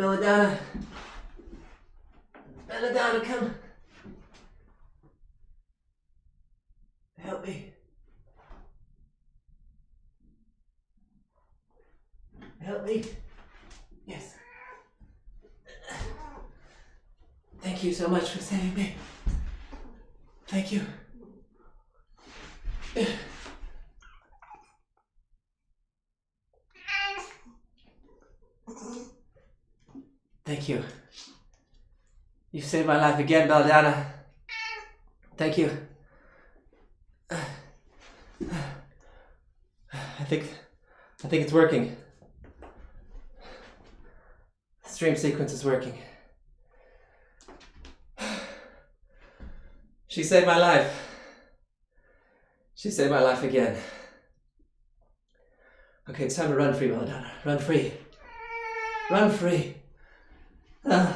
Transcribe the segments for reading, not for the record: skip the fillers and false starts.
Belladonna. Belladonna, come. Help me. Help me. Yes. Thank you so much for saving me. Thank you. Thank you. You saved my life again, Belladonna. Thank you. I think it's working. The stream sequence is working. She saved my life. She saved my life again. Okay, it's time to run free, Belladonna. Run free. Run free. Can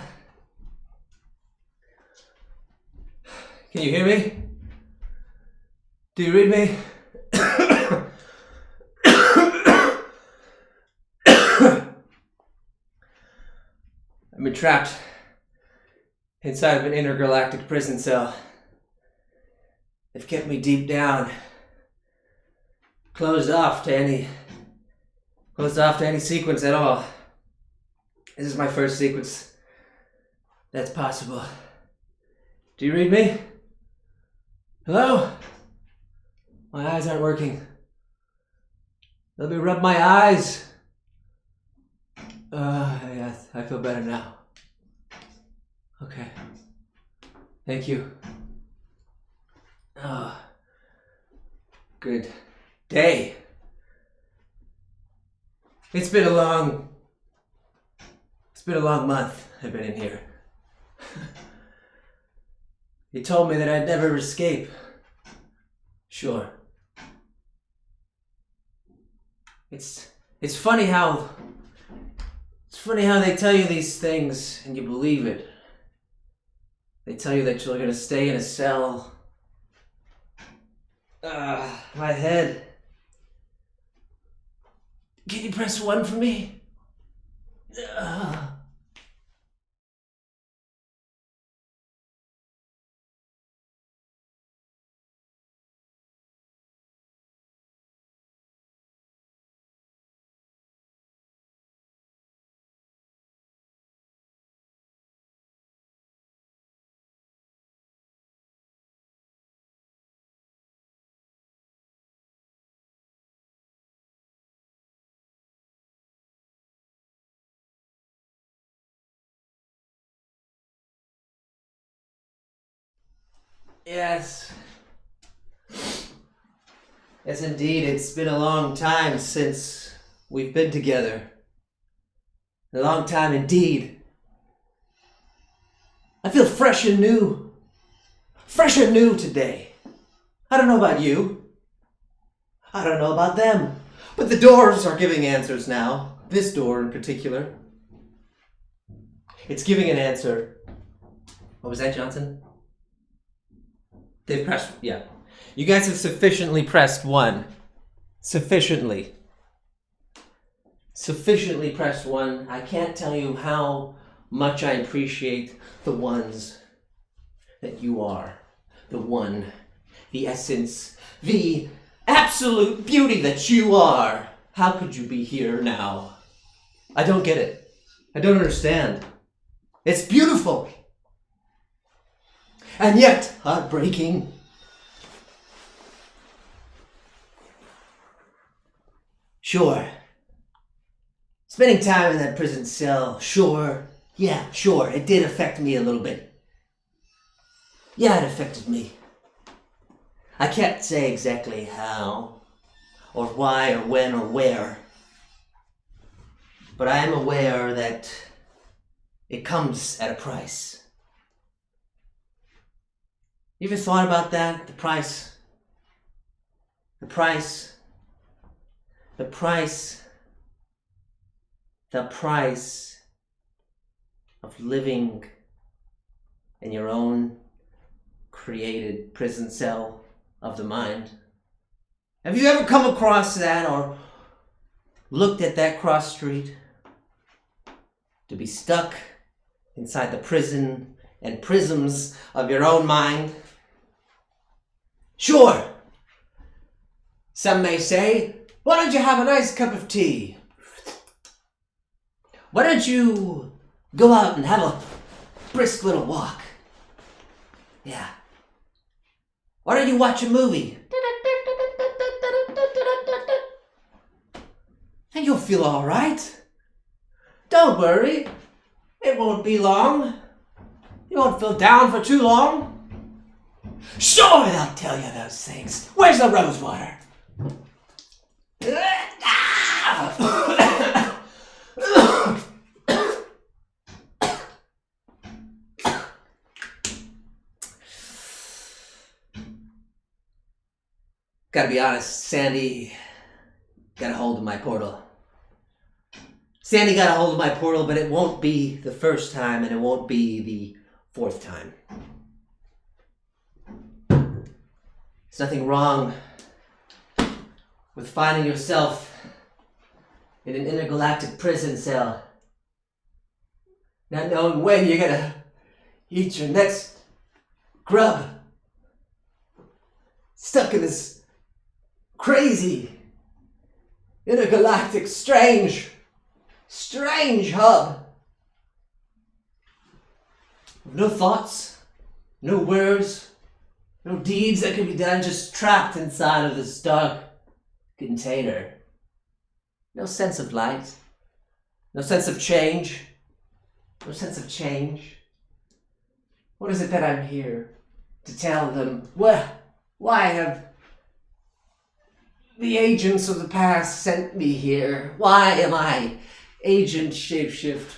you hear me? Do you read me? I've been trapped inside of an intergalactic prison cell. They've kept me deep down, closed off to any sequence at all. This is my first sequence that's possible. Do you read me? Hello? My eyes aren't working. Let me rub my eyes. Yes, I feel better now. Okay. Thank you. Good day. It's been a long month I've been in here. You told me that I'd never escape. Sure. It's funny how they tell you these things and you believe it. They tell you that you're gonna stay in a cell. My head. Can you press 1 for me? Yes. Yes, indeed. It's been a long time since we've been together. A long time indeed. I feel fresh and new. Fresh and new today. I don't know about you. I don't know about them. But the doors are giving answers now. This door in particular. It's giving an answer. What was that, Johnson? They've pressed, yeah. You guys have sufficiently pressed 1. Sufficiently pressed 1. I can't tell you how much I appreciate the ones that you are. The one, the essence, the absolute beauty that you are. How could you be here now? I don't get it. I don't understand. It's beautiful. And yet, heartbreaking. Sure. Spending time in that prison cell, sure. Yeah, sure, it did affect me a little bit. Yeah, it affected me. I can't say exactly how, or why, or when, or where. But I am aware that it comes at a price. You ever thought about that? The price of living in your own created prison cell of the mind. Have you ever come across that or looked at that cross street? To be stuck inside the prison and prisms of your own mind? Sure. Some may say, why don't you have a nice cup of tea? Why don't you go out and have a brisk little walk? Yeah. Why don't you watch a movie? And you'll feel all right. Don't worry. It won't be long. You won't feel down for too long. Sure, they'll tell you those things. Where's the rose water? Gotta be honest, Sandy got a hold of my portal. Sandy got a hold of my portal, but it won't be the first time and it won't be the fourth time. There's nothing wrong with finding yourself in an intergalactic prison cell, not knowing when you're gonna eat your next grub, stuck in this crazy, intergalactic, strange hub. No thoughts, no words, no deeds that can be done, just trapped inside of this dark container. No sense of light, no sense of change, no sense of change. What is it that I'm here to tell them? Why have the agents of the past sent me here? Why am I Agent Shapeshift?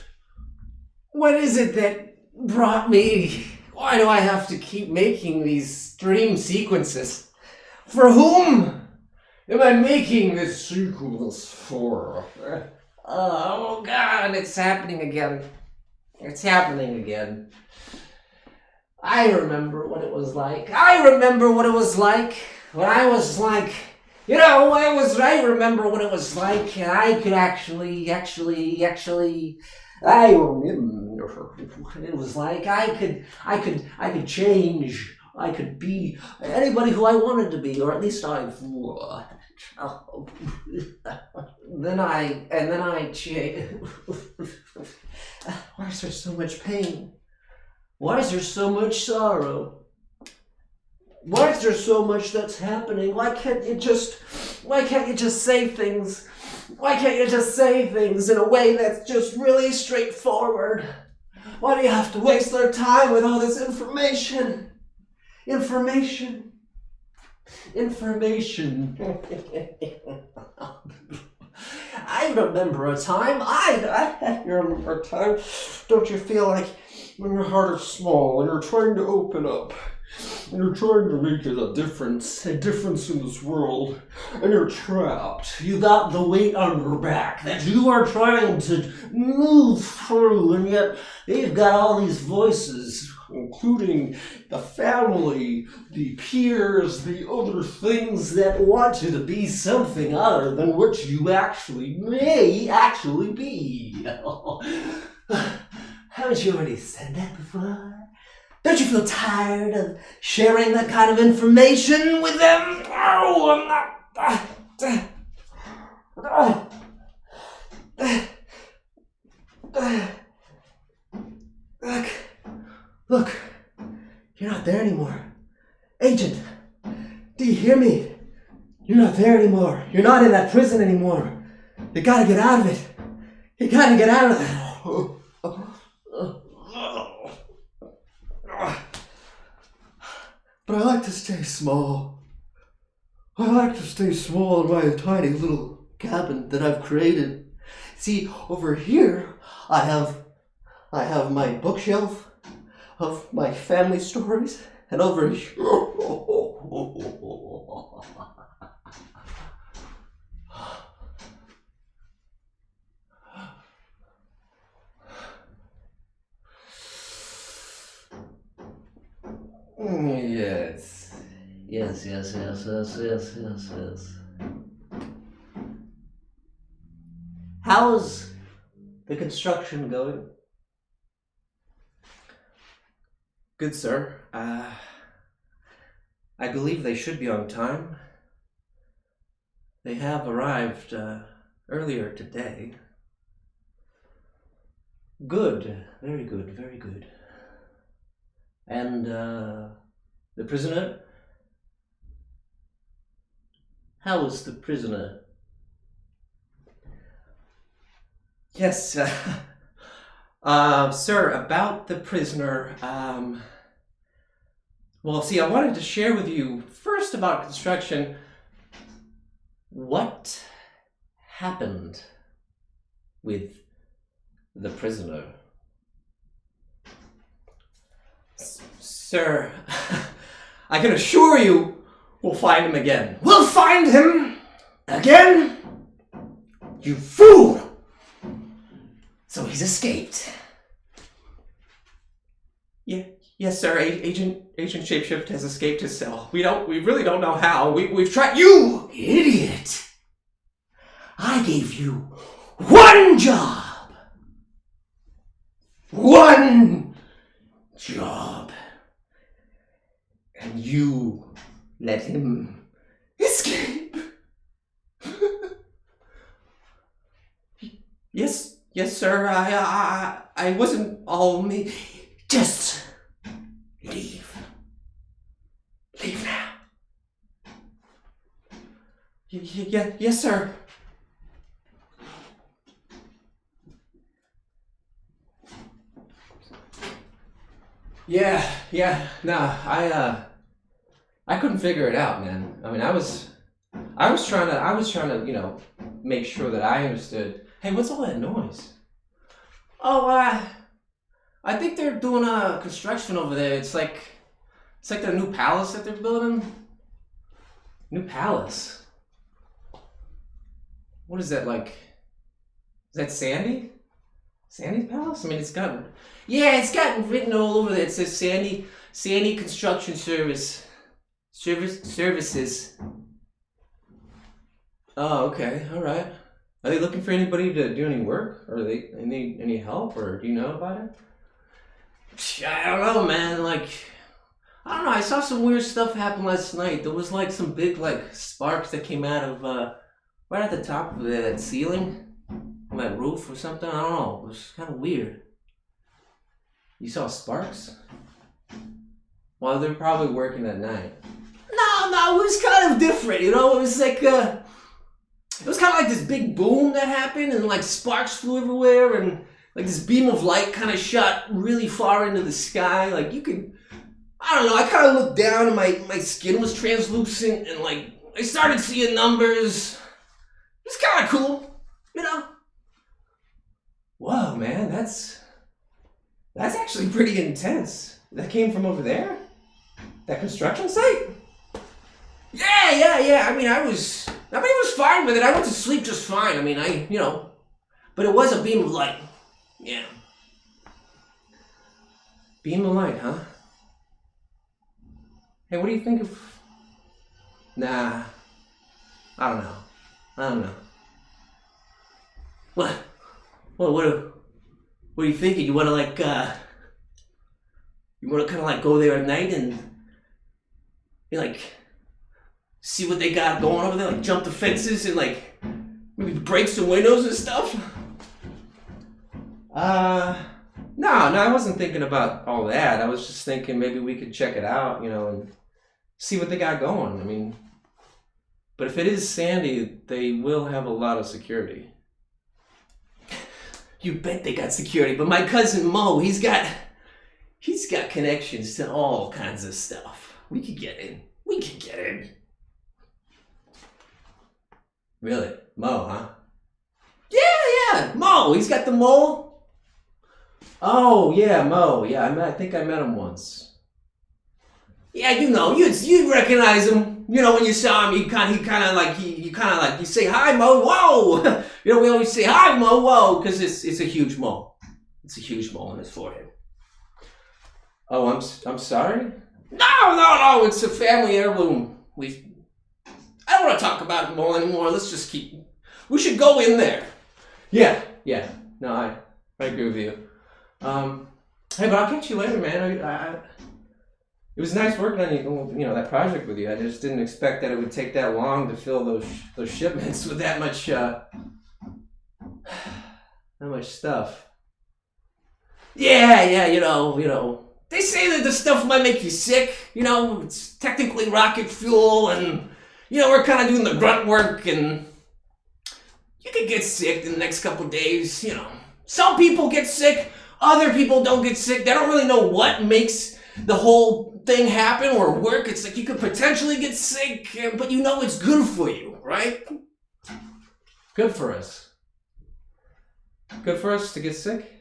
What is it that brought me? Why do I have to keep making these dream sequences? For whom am I making this sequence for? Oh God, it's happening again. It's happening again. I remember what it was like. I remember what it was like when I was like, I remember what it was like, and I could actually, I remember what it was like. I could change. I could be anybody who I wanted to be, or at least I thought. Then I changed. Why is there so much pain? Why is there so much sorrow? Why is there so much that's happening? Why can't you just say things? Why can't you just say things in a way that's just really straightforward? Why do you have to waste their time with all this information? Information. I remember a time. I remember a time. Don't you feel like when your heart is small and you're trying to open up, and you're trying to make a difference in this world, and you're trapped. You got the weight on your back that you are trying to move through, and yet they've got all these voices, including the family, the peers, the other things that want you to be something other than what you may actually be. Haven't you already said that before? Don't you feel tired of sharing that kind of information with them? Oh, I'm not... Look, you're not there anymore. Agent, do you hear me? You're not there anymore. You're not in that prison anymore. You gotta get out of it. You gotta get out of that. But I like to stay small. I like to stay small in my tiny little cabin that I've created. See, over here, I have my bookshelf of my family stories, and over here... Yes. the construction going? Good, sir. I believe they should be on time. They have arrived earlier today. Good. Very good, very good. And the prisoner? How is the prisoner? Yes, sir, about the prisoner, well, see, I wanted to share with you first about construction. What happened with the prisoner? Sir, I can assure you we'll find him again. We'll find him again? You fool! So he's escaped. Yeah, yes, sir. Agent Shapeshift has escaped his cell. We really don't know how. We've tried. You idiot! I gave you one job. One job. And you let him escape. Yes, sir. I wasn't all me. Just leave. Leave now. Yes, sir. Yeah. Nah, I couldn't figure it out, man. I mean, I was trying to, make sure that I understood. Hey, what's all that noise? Oh, I think they're doing a construction over there. It's like their new palace that they're building. New palace. What is that like? Is that Sandy? Sandy's palace? I mean, it's got written all over there. It says Sandy Construction Services. Oh, okay, all right. Are they looking for anybody to do any work, or they need any help, or do you know about it? I don't know, man. I don't know. I saw some weird stuff happen last night. There was some big sparks that came out of right at the top of that ceiling, on that roof or something. I don't know. It was kind of weird. You saw sparks? Well, they're probably working at night. No, it was kind of different. It was it was kind of like this big boom that happened, and sparks flew everywhere, and this beam of light kind of shot really far into the sky. I don't know, I kind of looked down and my skin was translucent, and I started seeing numbers. It was kind of cool, Whoa, man, that's actually pretty intense. That came from over there? That construction site? Yeah. I mean, it was fine with it. I went to sleep just fine. I mean, but it was a beam of light. Yeah. Beam of light, huh? Hey, what do you think of... Nah. I don't know. What? What are you thinking? You want to you want to kind of go there at night and see what they got going over there, jump the fences and maybe break some windows and stuff? No, I wasn't thinking about all that. I was just thinking maybe we could check it out, and see what they got going. I mean, but if it is Sandy, they will have a lot of security. You bet they got security, but my cousin Mo, he's got connections to all kinds of stuff. We could get in. Really? Mo, huh? Yeah, Mo. He's got the mole. Oh, yeah, Mo. Yeah, I think I met him once. Yeah, you recognize him. When you saw him, you say hi, Mo. Whoa. We always say hi, Mo. Whoa, because it's a huge mole. It's a huge mole on his forehead. Oh, I'm sorry. No. It's a family heirloom. I don't want to talk about it more anymore. Let's just we should go in there. Yeah. No, I agree with you. Hey, but I'll catch you later, man. It was nice working on that project with you. I just didn't expect that it would take that long to fill those shipments with that much stuff. Yeah, you know. They say that the stuff might make you sick. It's technically rocket fuel, and we're kind of doing the grunt work, and you could get sick in the next couple of days. Some people get sick, other people don't get sick. They don't really know what makes the whole thing happen or work. It's like you could potentially get sick, but it's good for you, right? Good for us. Good for us to get sick?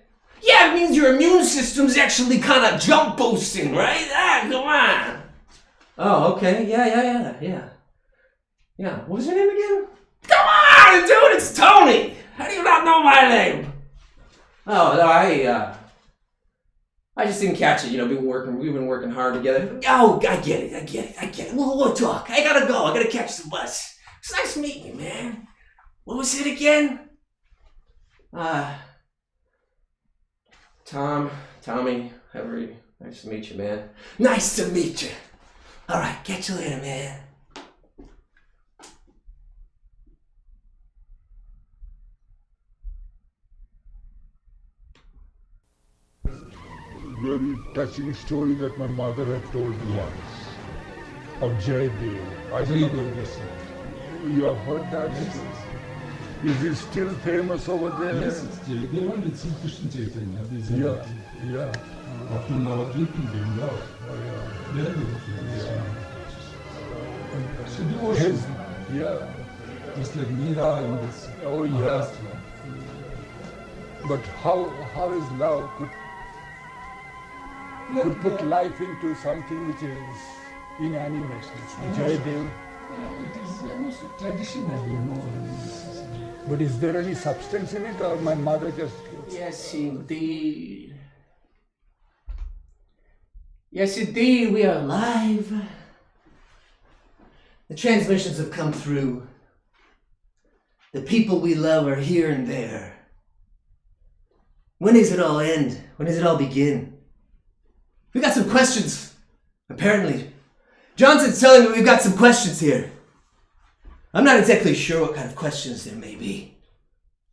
Yeah, it means your immune system's actually kind of jump boosting, right? Come on. Oh, okay. Yeah. Yeah, what was your name again? Come on, dude, it's Tony! How do you not know my name? Oh, no, I just didn't catch it. We've been working hard together. Oh, I get it. We'll talk. I gotta go. I gotta catch the bus. It's nice meeting you, man. What was it again? Tommy, nice to meet you, man. Nice to meet you. All right, catch you later, man. Very touching story that my mother had told me once of Jaydev. I think you have heard that? Yes. Is he still famous over there? Yes, it's Jaydev and it's Krishna Chaitanya. These are Yeah. up to now, keeping them now. Very good. So devotion, Yeah. just like Meera in this. Oh, yeah. Maharashtra. But how is love could put life into something which is inanimate? Jaydev. It is almost traditional, But is there any substance in it, or my mother just... Yes, indeed. Yes, indeed, we are live. The transmissions have come through. The people we love are here and there. When does it all end? When does it all begin? We got some questions, apparently. Johnson's telling me we've got some questions here. I'm not exactly sure what kind of questions there may be,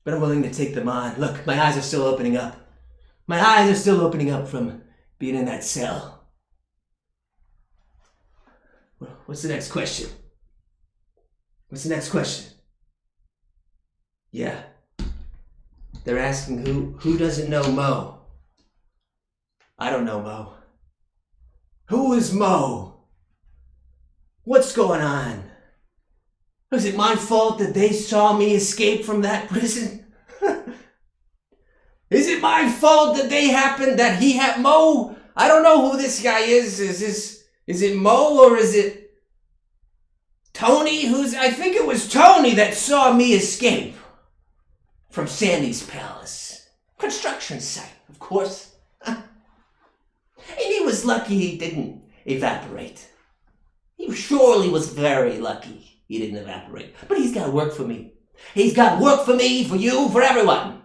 but I'm willing to take them on. Look, my eyes are still opening up. My eyes are still opening up from being in that cell. What's the next question? What's the next question? Yeah. They're asking who doesn't know Mo? I don't know Mo. Who is Mo? What's going on? Was it my fault that they saw me escape from that prison? Is it my fault that he had Mo? I don't know who this guy is. Is it Mo or is it Tony? I think it was Tony that saw me escape from Sandy's palace. Construction site, of course. And he was lucky he didn't evaporate. He surely was very lucky he didn't evaporate. But he's got work for me. He's got work for me, for you, for everyone.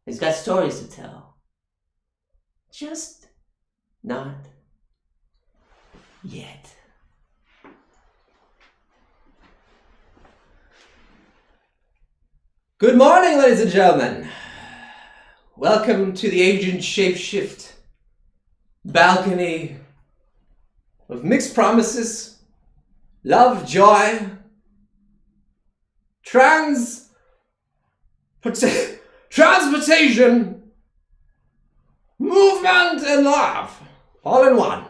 He's got stories to tell. Just not yet. Good morning, ladies and gentlemen. Welcome to the Agent Shapeshift balcony of mixed promises, love, joy, transportation, movement, and love, all in one.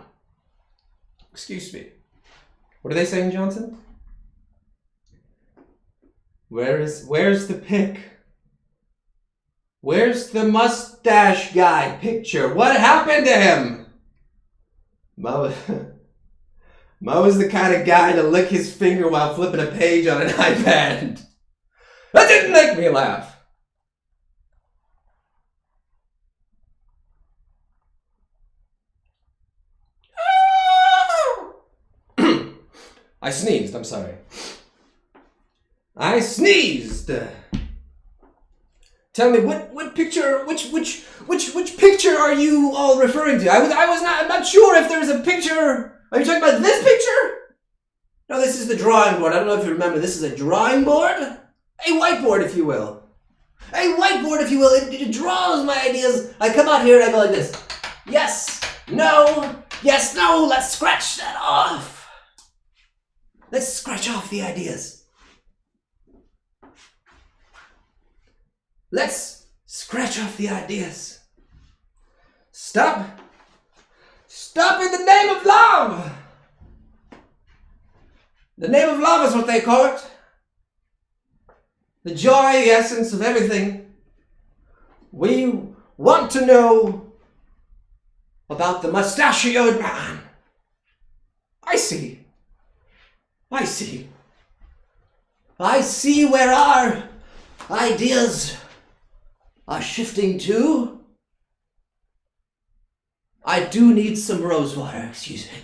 Excuse me. What are they saying, Johnson? Where's the pic? Where's the mustache guy picture? What happened to him? Mo is the kind of guy to lick his finger while flipping a page on an iPad. That didn't make me laugh. I sneezed, I'm sorry. I sneezed. Tell me, what picture, which picture are you all referring to? I'm not sure if there's a picture. Are you talking about this picture? No, this is the drawing board. I don't know if you remember. This is a drawing board? A whiteboard, if you will. A whiteboard, if you will. It draws my ideas. I come out here and I go like this. Yes, no, yes, no. Let's scratch that off. Let's scratch off the ideas. Let's scratch off the ideas. Stop. Stop in the name of love. The name of love is what they call it. The joy, the essence of everything. We want to know about the mustachioed man. I see. I see. I see where our ideas are shifting to. I do need some rose water, excuse me.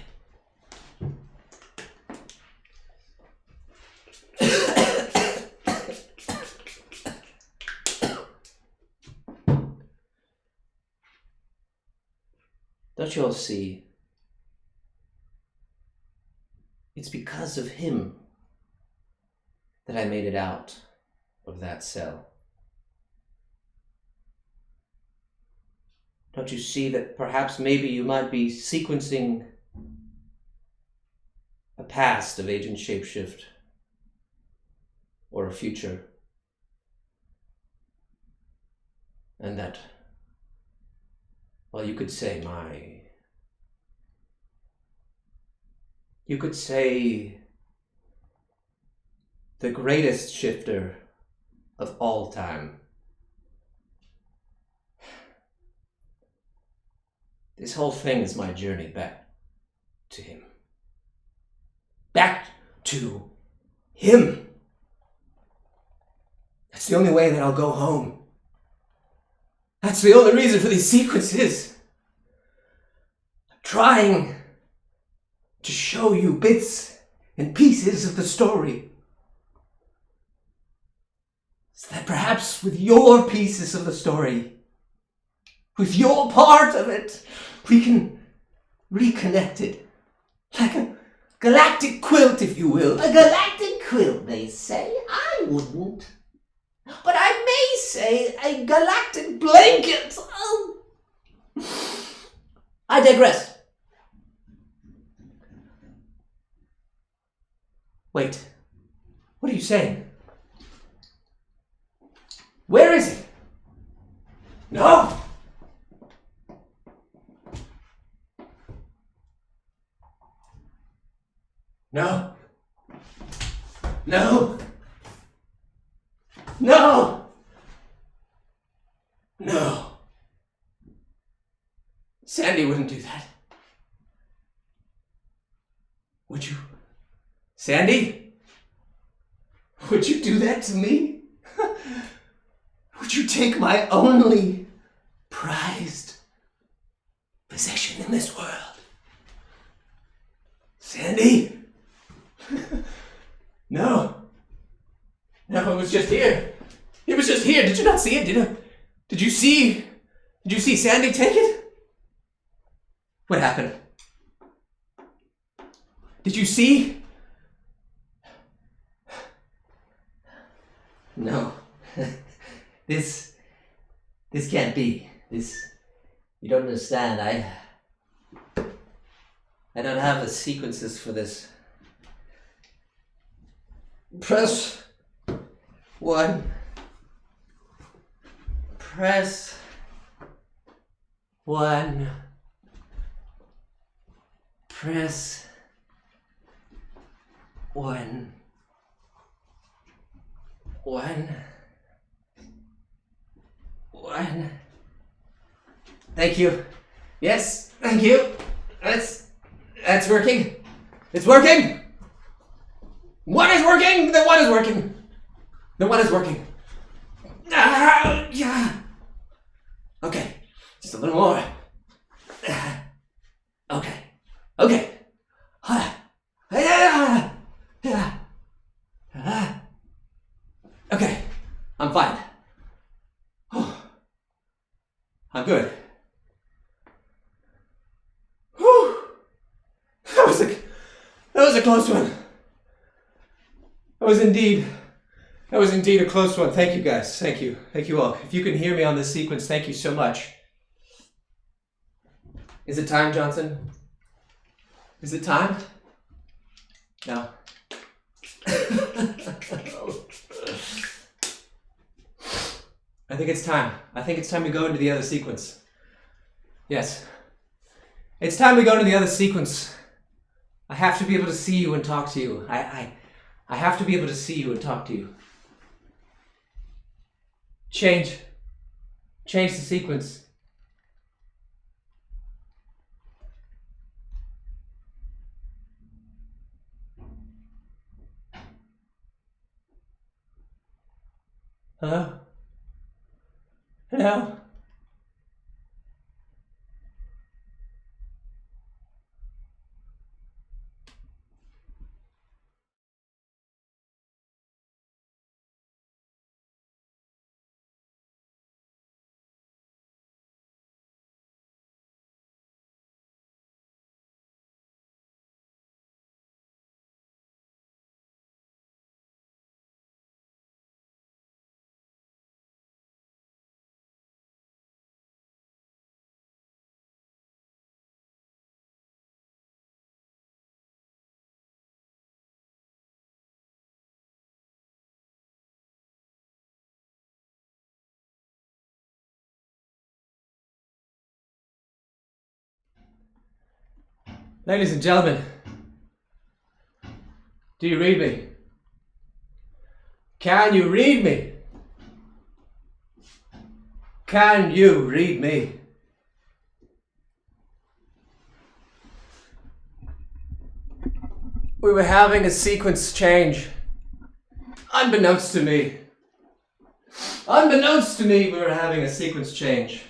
Don't you all see? It's because of him that I made it out of that cell. Don't you see that perhaps maybe you might be sequencing a past of Agent Shapeshift or a future? And that, well, you could say the greatest shifter of all time. This whole thing is my journey back to him. Back to him. That's the only way that I'll go home. That's the only reason for these sequences. I'm trying to show you bits and pieces of the story. So that perhaps with your pieces of the story, with your part of it, we can reconnect it. Like a galactic quilt, if you will. A galactic quilt, they say. I wouldn't. But I may say a galactic blanket. Oh. I digress. Wait. What are you saying? Where is it? No! No! No! No! No! Sandy wouldn't do that. Would you? Sandy? Would you do that to me? Would you take my only prized possession in this world? Sandy? No. No, it was just here. It was just here. Did you not see it? Did you see Sandy take it? What happened? Did you see? No. This can't be. You don't understand. I don't have the sequences for this. Press 1. Press 1. Press 1. 1. 1. Thank you. Yes, thank you. That's working. It's working. One is working. The one is working. The one is working. Yeah. Okay. Just a little more. Okay. Okay. Okay. I'm fine. I'm good. Whew. That was a close one. That was indeed a close one. Thank you guys. Thank you. Thank you all. If you can hear me on this sequence, thank you so much. Is it time, Johnson? Is it time? No. I think it's time. I think it's time we go into the other sequence. Yes. It's time we go into the other sequence. I have to be able to see you and talk to you. I have to be able to see you and talk to you. Change the sequence. Hello? Hello? Ladies and gentlemen, do you read me? Can you read me? Can you read me? We were having a sequence change. Unbeknownst to me. Unbeknownst to me, we were having a sequence change.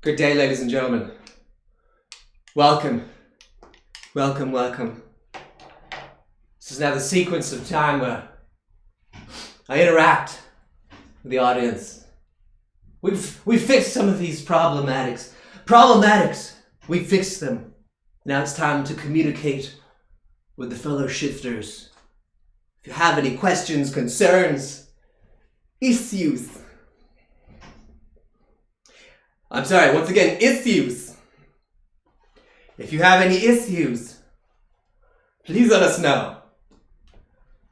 Good day, ladies and gentlemen. Welcome. Welcome, welcome. This is now the sequence of time where I interact with the audience. We've fixed some of these problematics. We fixed them. Now it's time to communicate with the fellow shifters. If you have any questions, concerns, issues. I'm sorry, once again, issues. If you have any issues, please let us know.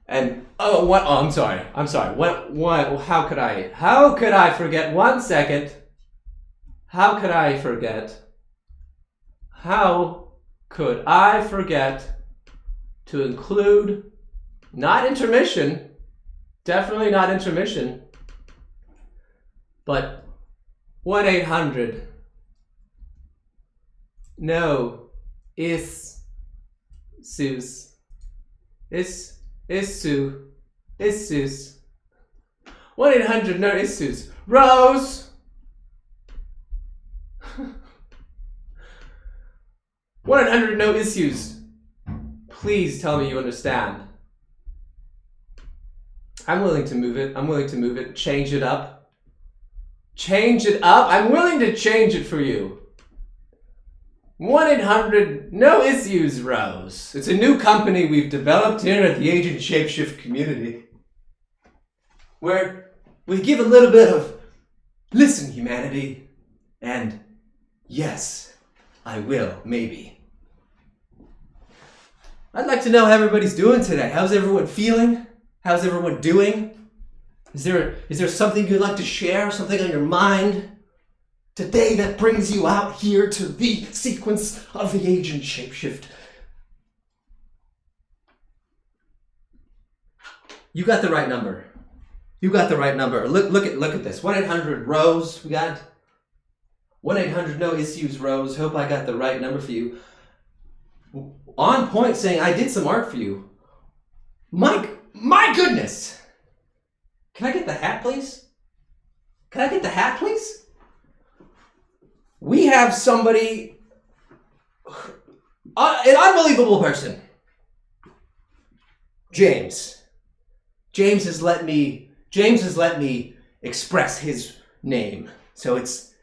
And I'm sorry. What? How could I forget? 1 second. How could I forget? How could I forget to include, not intermission, definitely not intermission, but 1-800 no issues. Issues. 1-800 no issues. Rose. 1-800 no issues. Please tell me you understand. I'm willing to move it. Change it up. I'm willing to change it for you. 1-800 no issues, Rose. It's a new company we've developed here at the Agent Shapeshift community, where we give a little bit of listen, humanity, and yes, I will, maybe. I'd like to know how everybody's doing today. How's everyone feeling? How's everyone doing? Is there something you'd like to share? Something on your mind today that brings you out here to the sequence of the Agent Shapeshift? You got the right number. Look at this. 1-800 Rose. We got 1-800 no issues, Rose. Hope I got the right number for you. On point, saying I did some art for you. My goodness. Can I get the hat, please? We have somebody, an unbelievable person. James. James has let me express his name. So it's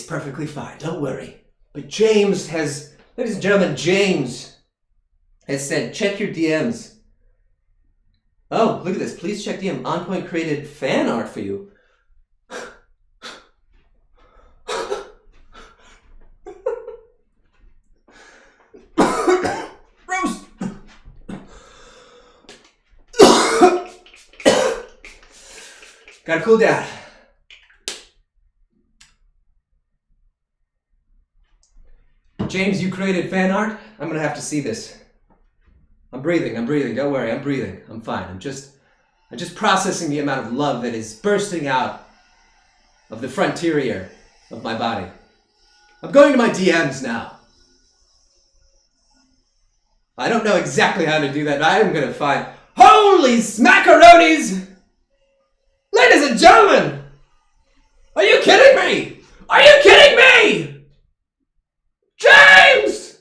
perfectly fine. Don't worry. But James has, ladies and gentlemen, James has said, check your DMs. Oh, look at this. Please check DM. On Point created fan art for you. Rose! Gotta cool down. James, you created fan art? I'm gonna have to see this. I'm breathing, don't worry, I'm breathing. I'm fine, I'm just processing the amount of love that is bursting out of the frontier of my body. I'm going to my DMs now. I don't know exactly how to do that, but I am gonna find, holy smackaroonies! Ladies and gentlemen! Are you kidding me? Are you kidding me? James!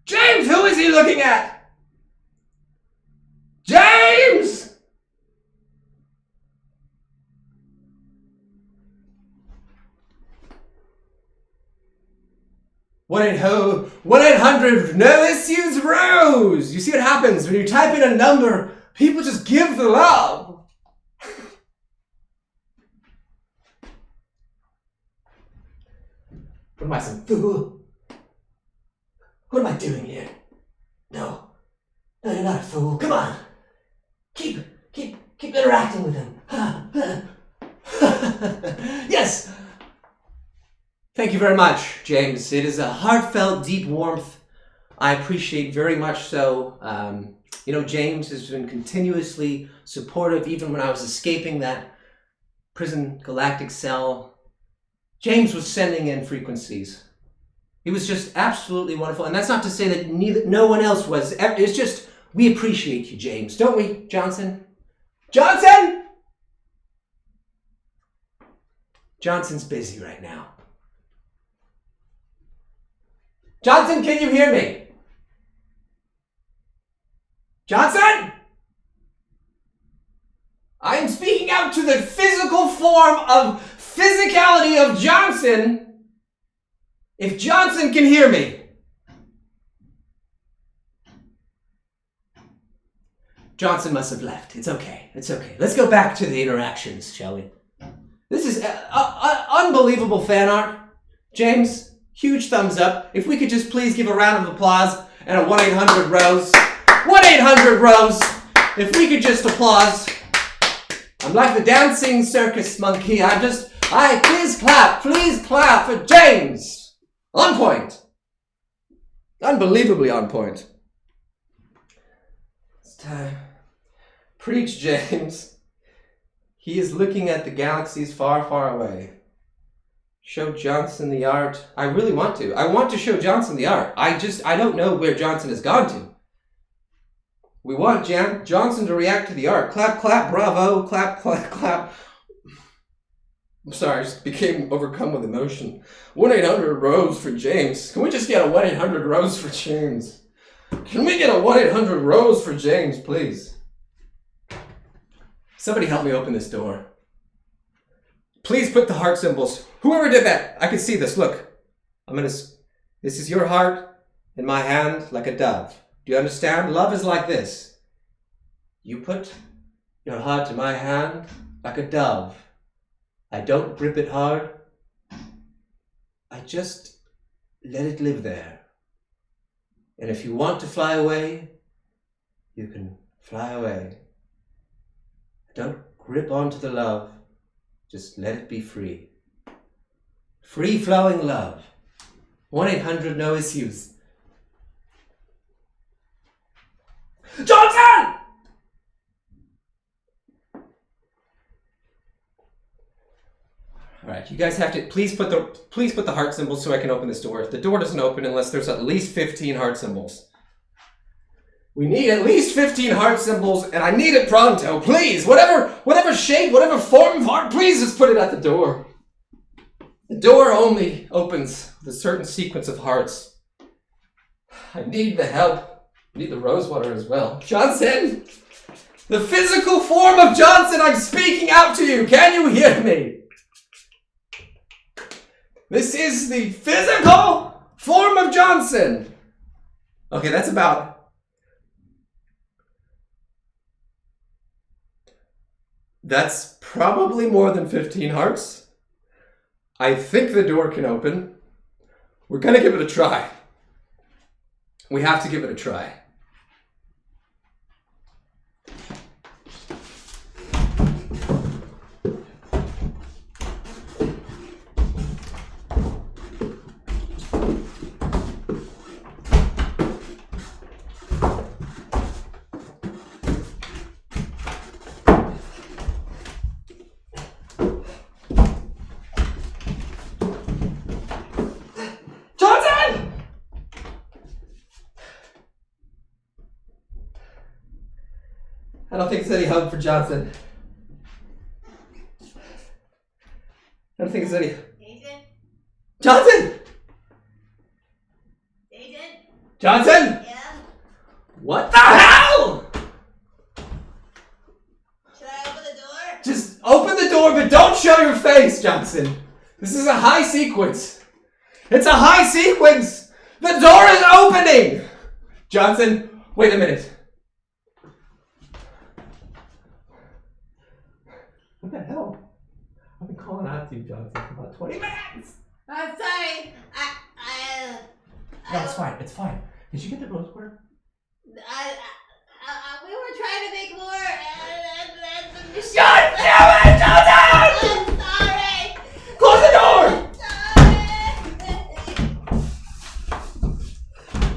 James, who is he looking at? James! What 1-800 no issues Rose. You see what happens when you type in a number, people just give the love. What am I, some fool? What am I doing here? No, you're not a fool. Come on. Keep interacting with him. Yes. Thank you very much, James. It is a heartfelt, deep warmth. I appreciate very much so. James has been continuously supportive, even when I was escaping that prison galactic cell. James was sending in frequencies. He was just absolutely wonderful. And that's not to say that no one else was. It's just, we appreciate you, James. Don't we, Johnson? Johnson! Johnson's busy right now. Johnson, can you hear me? Johnson! I am speaking out to the physical form of physicality of Johnson. If Johnson can hear me. Johnson must have left. It's okay. Let's go back to the interactions, shall we? This is unbelievable fan art. James, huge thumbs up. If we could just please give a round of applause and a 1-800-ROSE. 1-800-ROSE. If we could just applause. I'm like the dancing circus monkey. Please clap for James. On point. Unbelievably on point. It's time. Preach, James. He is looking at the galaxies far, far away. Show Johnson the art. I really want to. I want to show Johnson the art. I don't know where Johnson has gone to. We want Johnson to react to the art. Clap, clap, bravo. Clap, clap, clap. I'm sorry, I just became overcome with emotion. 1-800-ROSE for James. Can we just get a 1-800-ROSE for James? Can we get a 1-800-ROSE for James, please? Somebody help me open this door. Please put the heart symbols. Whoever did that, I can see this. Look. This is your heart in my hand like a dove. Do you understand? Love is like this. You put your heart in my hand like a dove. I don't grip it hard. I just let it live there. And if you want to fly away, you can fly away. Don't grip onto the love. Just let it be free. Free-flowing love. 1-800 no issues. Johnson! All right, you guys have to please put the heart symbols so I can open this door. The door doesn't open unless there's at least 15 heart symbols. We need at least 15 heart symbols, and I need it pronto. Please, whatever shape, whatever form of heart, please just put it at the door. The door only opens with a certain sequence of hearts. I need the help. I need the rose water as well. Johnson! The physical form of Johnson, I'm speaking out to you. Can you hear me? This is the physical form of Johnson. Okay, that's about... That's probably more than 15 hearts. I think the door can open. We're gonna give it a try. We have to give it a try. I don't think it's any hug for Johnson. I don't think it's any... Jason? Johnson! Jason? Johnson! Yeah? What the hell? Should I open the door? Just open the door, but don't show your face, Johnson. This is a high sequence. It's a high sequence. The door is opening. Johnson, wait a minute. What the hell? I've been calling out to you, Johnson, for about 20 minutes. I'm sorry. No, it's fine. It's fine. Did you get the rose quarter? We were trying to make more, and the machine... God damn it, Johnson! I'm sorry. Close the door!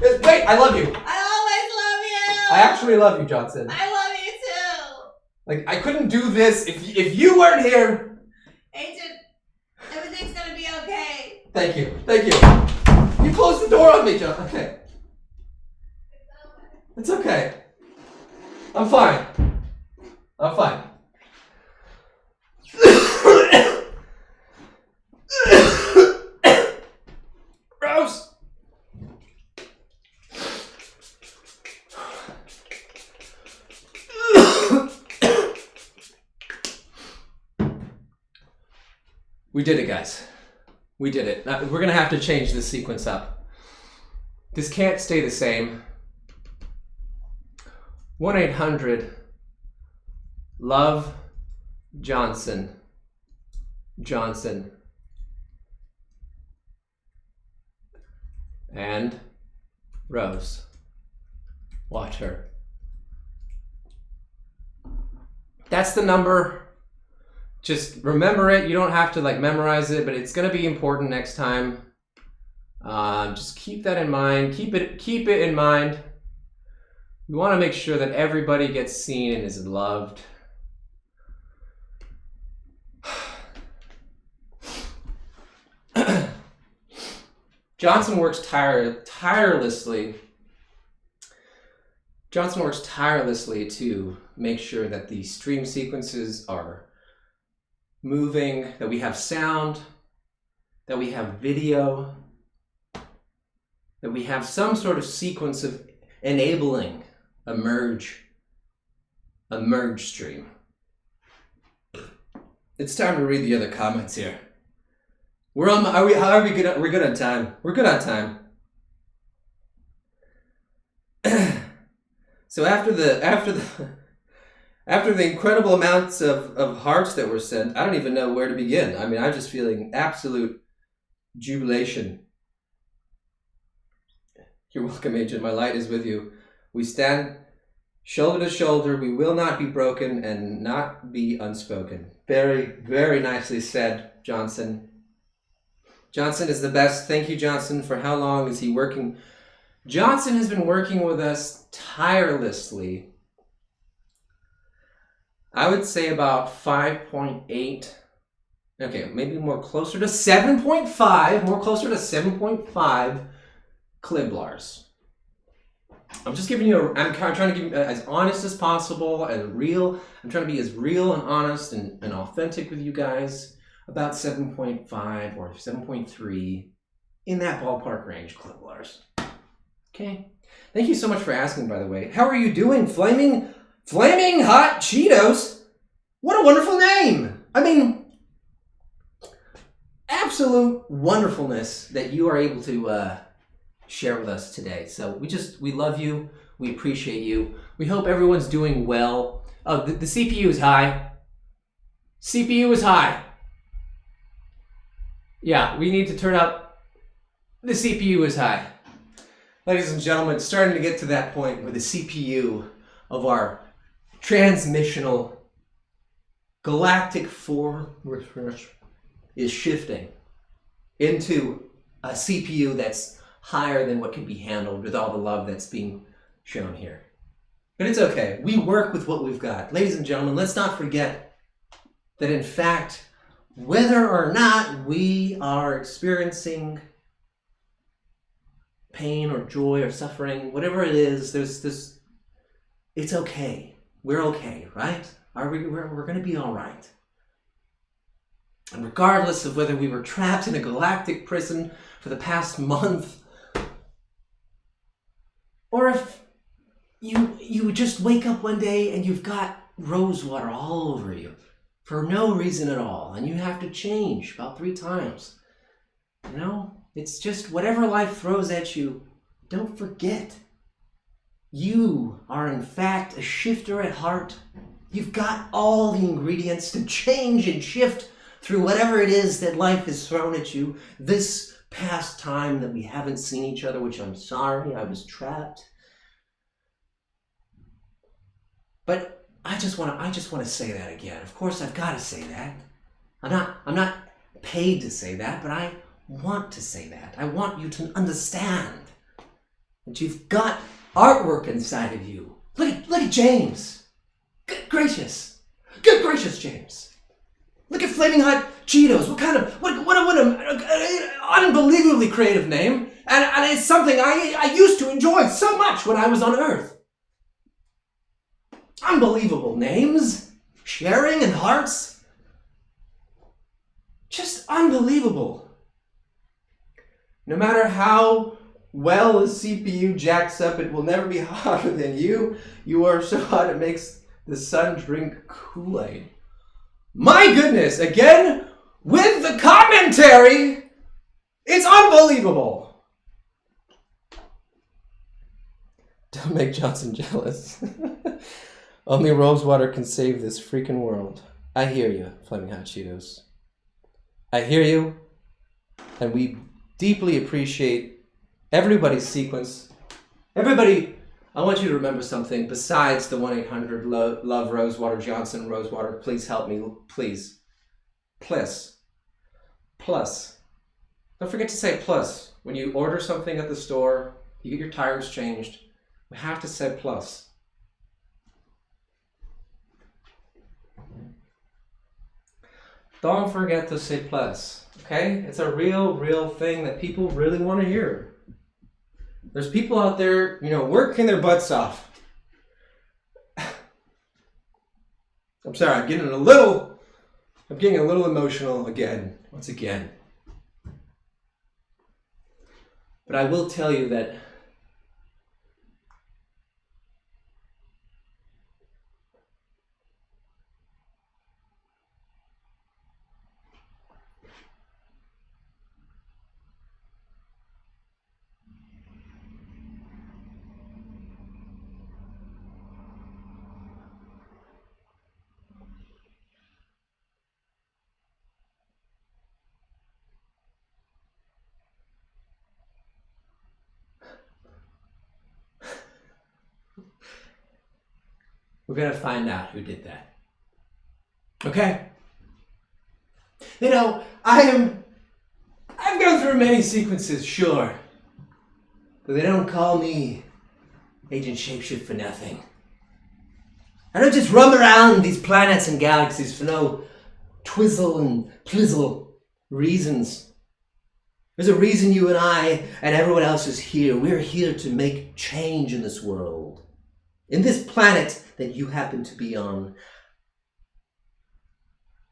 Sorry. Wait, I love you. I always love you. I actually love you, Johnson. I love you too. Like, I couldn't do this if you weren't here. Agent, everything's gonna be okay. Thank you. Thank you. You closed the door on me, John. Okay. It's okay. I'm fine. I'm fine. Rose! We did it, guys. We did it. Now, we're gonna have to change this sequence up. This can't stay the same. 1-800 Johnson. Johnson. And Rose. Watch her. That's the number. Just remember it. You don't have to like memorize it, but it's gonna be important next time. Just keep that in mind. Keep it in mind. We want to make sure that everybody gets seen and is loved. Johnson works tirelessly. Johnson works tirelessly to make sure that the stream sequences are moving, that we have sound, that we have video, that we have some sort of sequence of enabling a merge stream. It's time to read the other comments here. We're good? We're good on time. We're good on time. So after the incredible amounts of hearts that were sent, I don't even know where to begin. I mean, I'm just feeling absolute jubilation. You're welcome, Agent. My light is with you. We stand shoulder to shoulder. We will not be broken and not be unspoken. Very, very nicely said, Johnson. Johnson is the best. Thank you, Johnson. For how long is he working? Johnson has been working with us tirelessly. I would say about 5.8. Okay, maybe more closer to 7.5. More closer to 7.5 Kliblars. I'm just giving you I'm trying to give you as honest as possible, as real. I'm trying to be as real and honest and authentic with you guys. About 7.5 or 7.3 in that ballpark range, Kliblars. Okay. Thank you so much for asking, by the way. How are you doing? Flaming Flaming Hot Cheetos? What a wonderful name! I mean, absolute wonderfulness that you are able to share with us today. So we love you. We appreciate you. We hope everyone's doing well. Oh, the CPU is high. CPU is high. Yeah, we need to turn up. The CPU is high. Ladies and gentlemen, it's starting to get to that point where the CPU of our transmissional galactic force is shifting into a CPU that's higher than what can be handled with all the love that's being shown here. But it's okay. We work with what we've got. Ladies and gentlemen, let's not forget that in fact, whether or not we are experiencing pain or joy or suffering, whatever it is, there's this, it's okay. We're okay, right? We're going to be all right. And regardless of whether we were trapped in a galactic prison for the past month, or if you just wake up one day and you've got rose water all over you for no reason at all, and you have to change about 3 times. You know, it's just whatever life throws at you, don't forget. You are in fact a shifter at heart. You've got all the ingredients to change and shift through whatever it is that life has thrown at you. This past time that we haven't seen each other, which I'm sorry, I was trapped. But I just want to say that again. Of course, I've got to say that. I'm not paid to say that, but I want to say that. I want you to understand that you've got artwork inside of you. Look at James. Good gracious, James. Look at Flaming Hot Cheetos. What an unbelievably creative name, and it's something I used to enjoy so much when I was on Earth. Unbelievable names, sharing and hearts. Just unbelievable. No matter how well the CPU jacks up, it will never be hotter than you. You are so hot it makes the sun drink Kool-Aid. My goodness, again, with the commentary, it's unbelievable. Don't make Johnson jealous. Only rosewater can save this freaking world. I hear you, Flaming Hot Cheetos. I hear you, and we deeply appreciate everybody's sequence. Everybody, I want you to remember something besides the 1-800-LOVE Rosewater Johnson Rosewater. Please help me, please. Plus. Don't forget to say plus. When you order something at the store, you get your tires changed, we have to say plus. Don't forget to say plus, okay? It's a real thing that people really want to hear. There's people out there, working their butts off. I'm sorry, I'm getting a little emotional once again. But I will tell you that we're going to find out who did that. Okay? I've gone through many sequences, sure. But they don't call me Agent Shapeshift for nothing. I don't just roam around these planets and galaxies for no twizzle and plizzle reasons. There's a reason you and I and everyone else is here. We're here to make change in this world. In this planet that you happen to be on,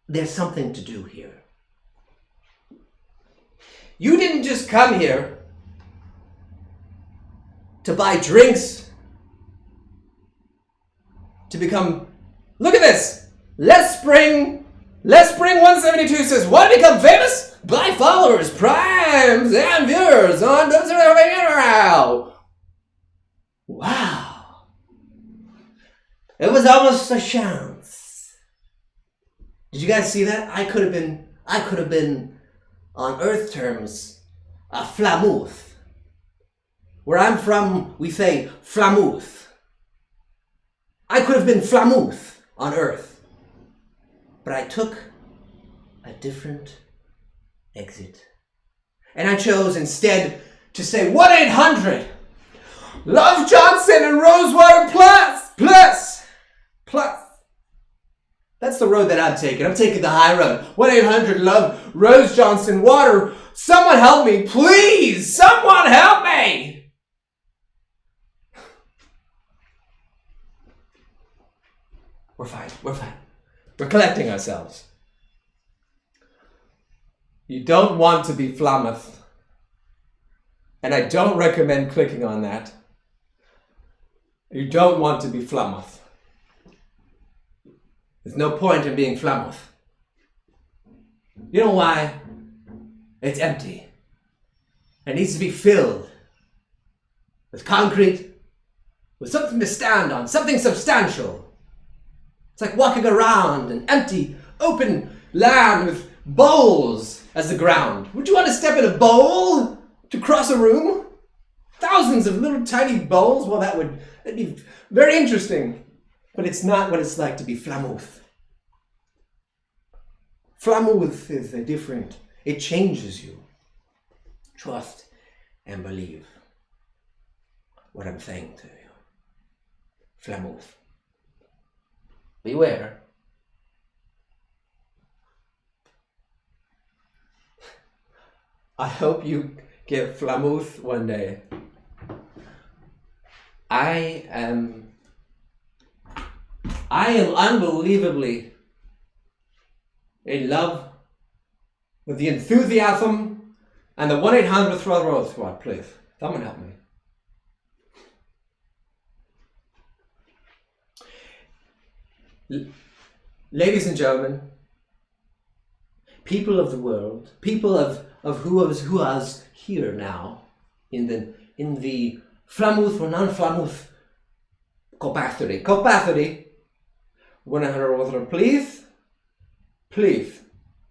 there's something to do here. You didn't just come here to buy drinks to become... Look at this! Let's Spring 172 says, want to become famous? Buy followers, primes, and viewers on... Wow. It was almost a chance. Did you guys see that? I could have been, on Earth terms, a flamooth. Where I'm from, we say flamooth. I could have been flamooth on Earth. But I took a different exit. And I chose instead to say 1-800 Love Johnson and Rosewater plus. That's the road that I'm taking. I'm taking the high road. 1-800 Love Rose Johnson Water. Someone help me, please. Someone help me. We're fine. We're collecting ourselves. You don't want to be Flammoth. And I don't recommend clicking on that. You don't want to be Flammoth. There's no point in being Flammoth. You know why? It's empty. It needs to be filled with concrete, with something to stand on, something substantial. It's like walking around an empty, open land with bowls as the ground. Would you want to step in a bowl to cross a room? Thousands of little tiny bowls? Well, that'd be very interesting. But it's not what it's like to be Flamooth. Flamooth is different. It changes you. Trust and believe what I'm saying to you. Flamooth. Beware. I hope you get Flamooth one day. I am unbelievably in love with the enthusiasm and the 1-800 Throw Road Squad, please. Someone help me. Ladies and gentlemen, people of the world, people of who is here now in the Flamooth or non-Flamooth capacity, 100 water, please,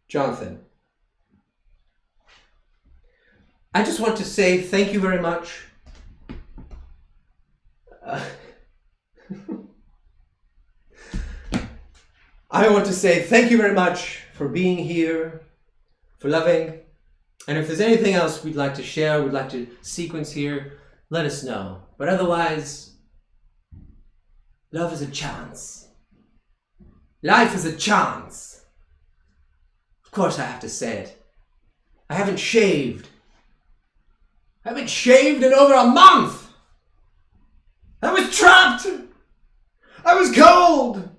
Jonathan. I just want to say thank you very much. I want to say thank you very much for being here, for loving. And if there's anything else we'd like to share, we'd like to sequence here, let us know. But otherwise, love is a chance. Life is a chance. Of course I have to say it. I haven't shaved. I haven't shaved in over a month. I was trapped. I was cold.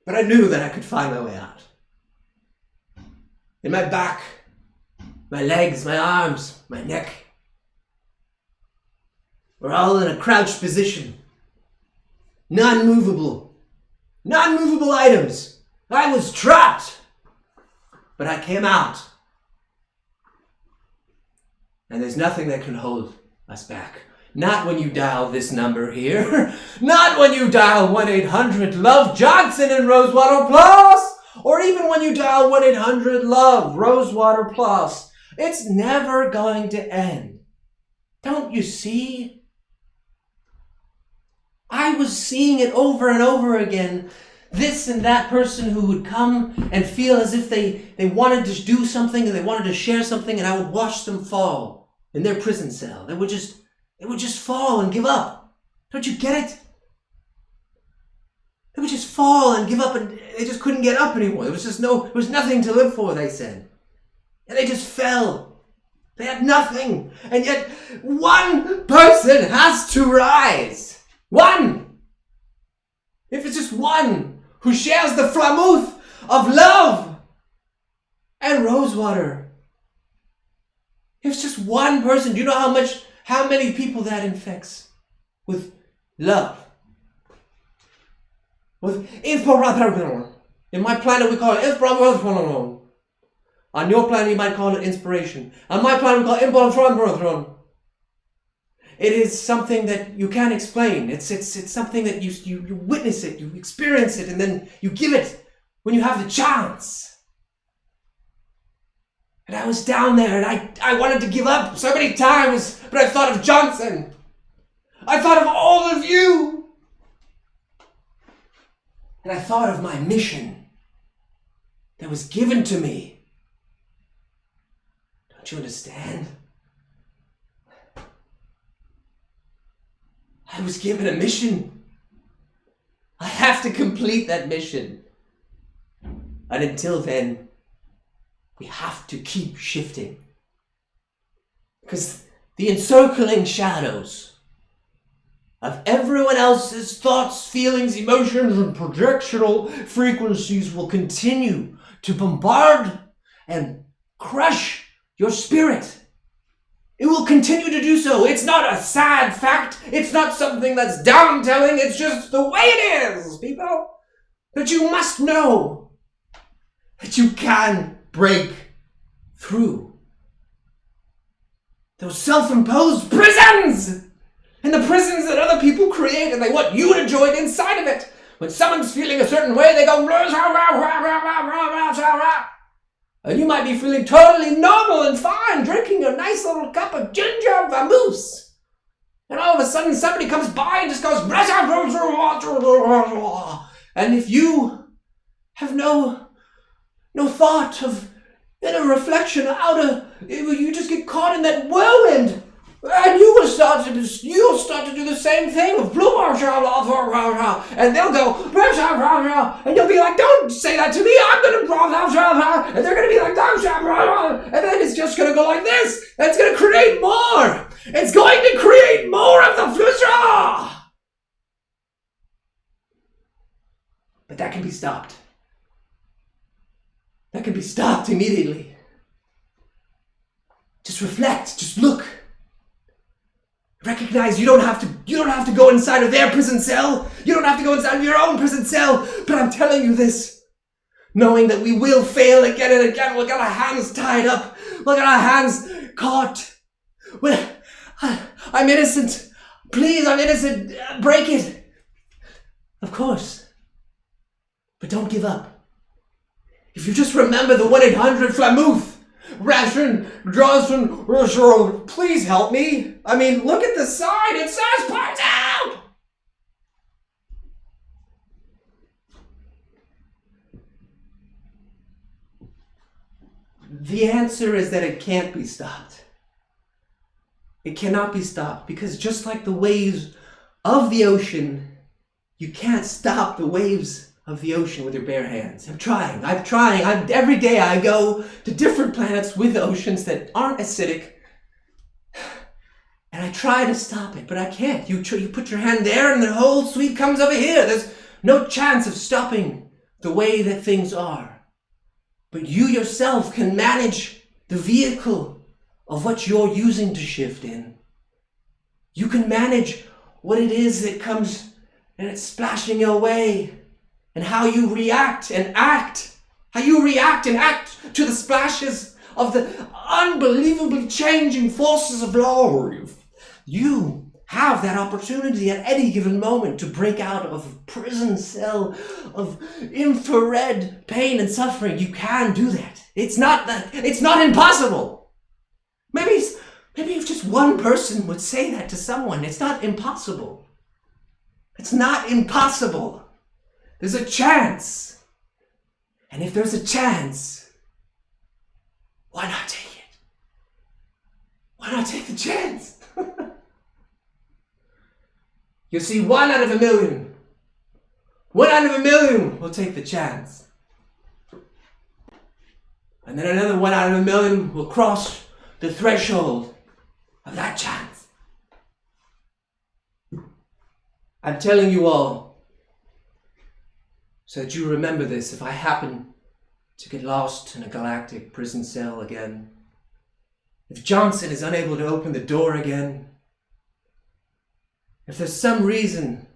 But I knew that I could find my way out. In my back, my legs, my arms, my neck were all in a crouched position. Non-movable items. I was trapped. But I came out. And there's nothing that can hold us back. Not when you dial this number here. Not when you dial 1-800 Love Johnson and Rosewater Plus. Or even when you dial 1-800 Love Rosewater Plus. It's never going to end. Don't you see? I was seeing it over and over again. This and that person who would come and feel as if they wanted to do something and they wanted to share something, and I would watch them fall in their prison cell. They would just fall and give up. Don't you get it? They would just fall and give up, and they just couldn't get up anymore. There was nothing to live for, they said. And they just fell. They had nothing. And yet one person has to rise. One. If it's just one who shares the flamooth of love and Rosewater. If it's just one person, do you know how many people that infects with love with inspiration. In my planet, we call it inspiration. On your planet, you might call it inspiration. On my planet, we call it inspiration. It is something that you can't explain. It's something that you witness it, you experience it, and then you give it when you have the chance. And I was down there, and I wanted to give up so many times, but I thought of Johnson. I thought of all of you. And I thought of my mission that was given to me. Don't you understand? I was given a mission. I have to complete that mission. And until then, we have to keep shifting. Because the encircling shadows of everyone else's thoughts, feelings, emotions, and projectional frequencies will continue to bombard and crush your spirit. It will continue to do so. It's not a sad fact. It's not something that's downtelling. It's just the way it is, people. But you must know that you can break through those self-imposed prisons and the prisons that other people create, and they want you to join inside of it. When someone's feeling a certain way, they go, and you might be feeling totally normal and fine, drinking a nice little cup of ginger vermouth. And all of a sudden somebody comes by and just goes, and if you have no thought of inner reflection, you just get caught in that whirlwind. And you'll start to do the same thing with blue, and they'll go, and you'll be like, don't say that to me, I'm going to, and they're going to be like, and then it's just going to go like this, and it's going to create more. It's going to create more of the future. But that can be stopped. That can be stopped immediately. Just reflect, just look. Recognize you don't have to go inside of their prison cell. You don't have to go inside of your own prison cell. But I'm telling you this, knowing that we will fail again and again. We'll get our hands tied up. We'll get our hands caught. I'm innocent. Please, I'm innocent. Break it. Of course. But don't give up. If you just remember the 1-800-FLAMOOF. Ration, Johnson, please help me. I mean, look at the sign. It says "Parts Out." The answer is that it can't be stopped. It cannot be stopped because just like the waves of the ocean, you can't stop the waves of the ocean with your bare hands. I'm trying. Every day I go to different planets with oceans that aren't acidic, and I try to stop it, but I can't. You put your hand there and the whole sweep comes over here. There's no chance of stopping the way that things are. But you yourself can manage the vehicle of what you're using to shift in. You can manage what it is that comes and it's splashing your way. And how you react and act. How you react and act to the splashes of the unbelievably changing forces of life. You have that opportunity at any given moment to break out of a prison cell of infrared pain and suffering. You can do that. It's not impossible. Maybe if just one person would say that to someone, it's not impossible. It's not impossible. There's a chance. And if there's a chance, why not take it? Why not take the chance? You see, 1 out of a million. 1 out of a million will take the chance. And then another 1 out of a million will cross the threshold of that chance. I'm telling you all, so that you remember this, if I happen to get lost in a galactic prison cell again, if Johnson is unable to open the door again, if there's some reason